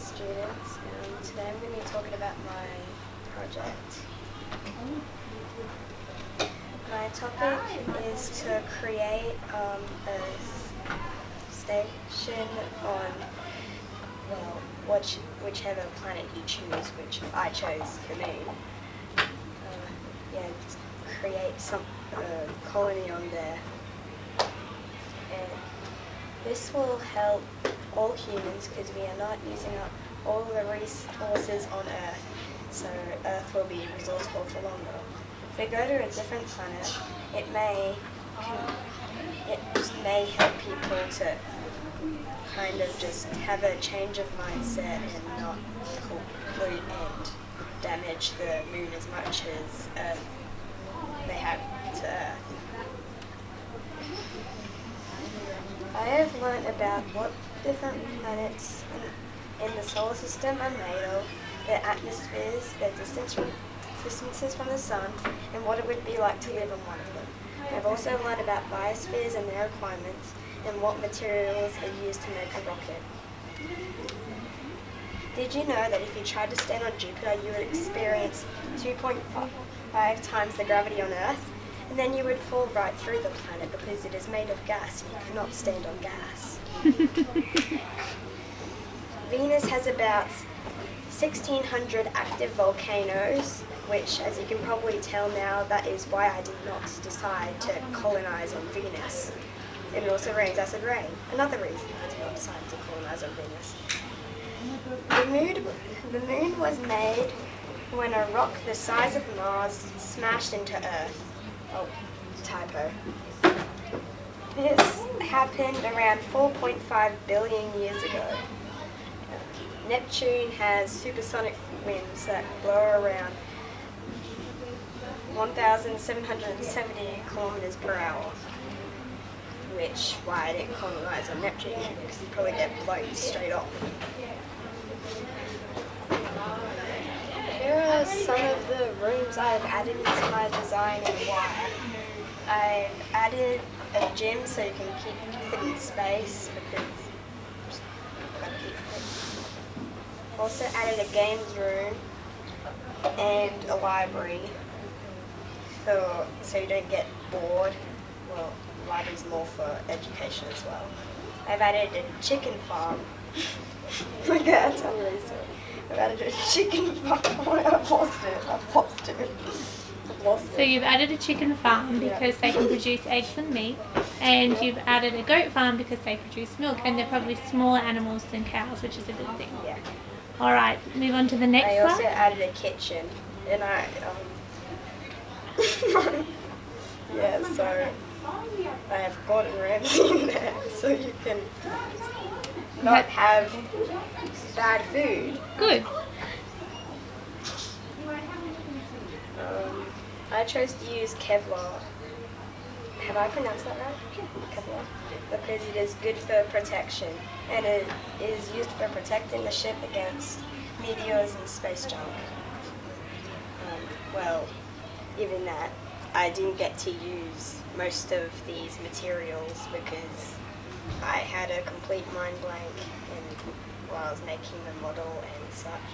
students, and today I'm going to be talking about my project. My topic is to create a station on, whichever planet you choose, which I chose the moon. Just create some colony on there. And this will help all humans because we are not using up all the resources on Earth, so Earth will be resourceful for longer. If we go to a different planet, it just may help people to kind of just have a change of mindset and not pollute and damage the moon as much as they have to Earth. I have learned about what different planets in the solar system are made of, their atmospheres, their distances from the sun, and what it would be like to live on one of them. I've also learned about biospheres and their requirements, and what materials are used to make a rocket. Did you know that if you tried to stand on Jupiter, you would experience 2.5 times the gravity on Earth? And then you would fall right through the planet because it is made of gas and you cannot stand on gas. Venus has about 1,600 active volcanoes, which, as you can probably tell now, that is why I did not decide to colonize on Venus. It also rains acid rain. Another reason I did not decide to colonize on Venus. The moon was made when a rock the size of Mars smashed into Earth. Oh, typo. This happened around 4.5 billion years ago. Neptune has supersonic winds that blow around 1,770 kilometers per hour, which why I didn't colonize on Neptune, because you'd probably get blown straight off. Here are some of the rooms I've added into my design and why. I've added a gym so you can keep fit in space because you've got to keep fit. Also added a games room and a library so you don't get bored. Well, the library's more for education as well. I've added a chicken farm. Look at that, I'm really sorry. I've added a chicken farm. I've lost it. So you've added a chicken farm because they can produce eggs and meat, and you've added a goat farm because they produce milk, and they're probably smaller animals than cows, which is a good thing. Yeah. All right, move on to the next slide. I also slide. added a kitchen, and I so I have Gordon Ramsay in there, so you can not have bad food. Good. I chose to use Kevlar. Have I pronounced that right? Kevlar. Because it is good for protection, and it is used for protecting the ship against meteors and space junk. Even that, I didn't get to use most of these materials because I had a complete mind blank while I was making the model and such.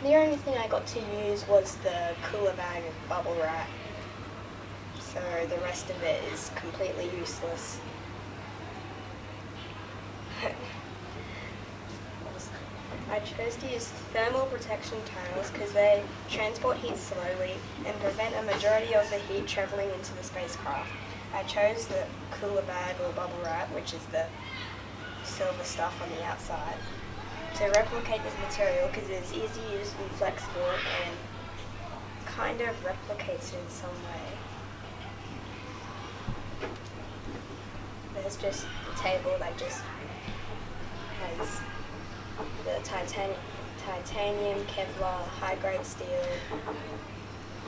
The only thing I got to use was the cooler bag of bubble wrap. So the rest of it is completely useless. I chose to use thermal protection tiles because they transport heat slowly and prevent a majority of the heat traveling into the spacecraft. I chose the cooler bag or bubble wrap, which is the silver stuff on the outside, to replicate this material because it is easy to use and flexible and kind of replicates it in some way. There's just the table that just has the titanium, Kevlar, high-grade steel,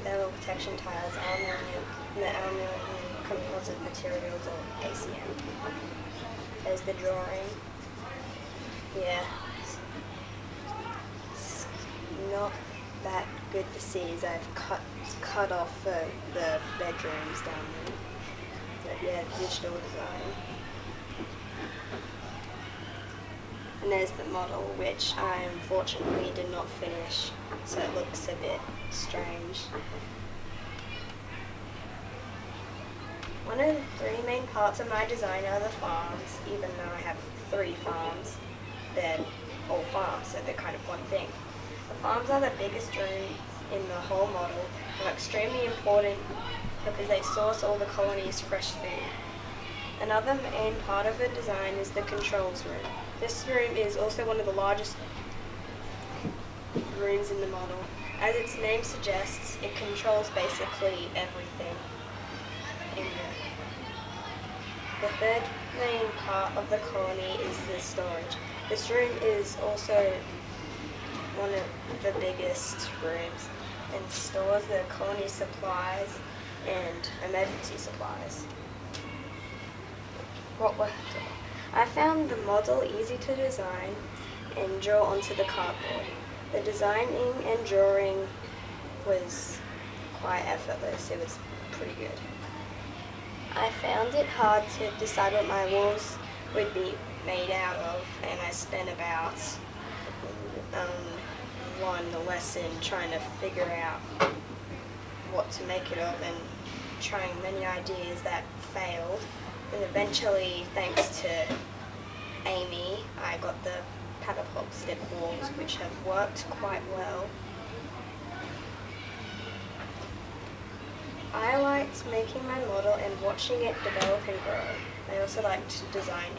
thermal protection tiles, aluminium, and the aluminium composite materials or ACM. There's the drawing. Yeah. It's not that good to see as I've cut off the bedrooms down there. But digital design. there's the model, which I unfortunately did not finish, so it looks a bit strange. One of the three main parts of my design are the farms, even though I have 3 farms. They're all farms, so they're kind of one thing. The farms are the biggest rooms in the whole model and are extremely important because they source all the colony's fresh food. Another main part of the design is the controls room. This room is also one of the largest rooms in the model. As its name suggests, it controls basically everything in there. The third main part of the colony is the storage. This room is also one of the biggest rooms and stores the colony supplies and emergency supplies. I found the model easy to design and draw onto the cardboard. The designing and drawing was quite effortless. It was pretty good. I found it hard to decide what my walls would be made out of, and I spent about one lesson trying to figure out what to make it of and trying many ideas that failed. And eventually, thanks to Amy, I got the Patapop stick walls, which have worked quite well. I liked making my model and watching it develop and grow. I also liked designing.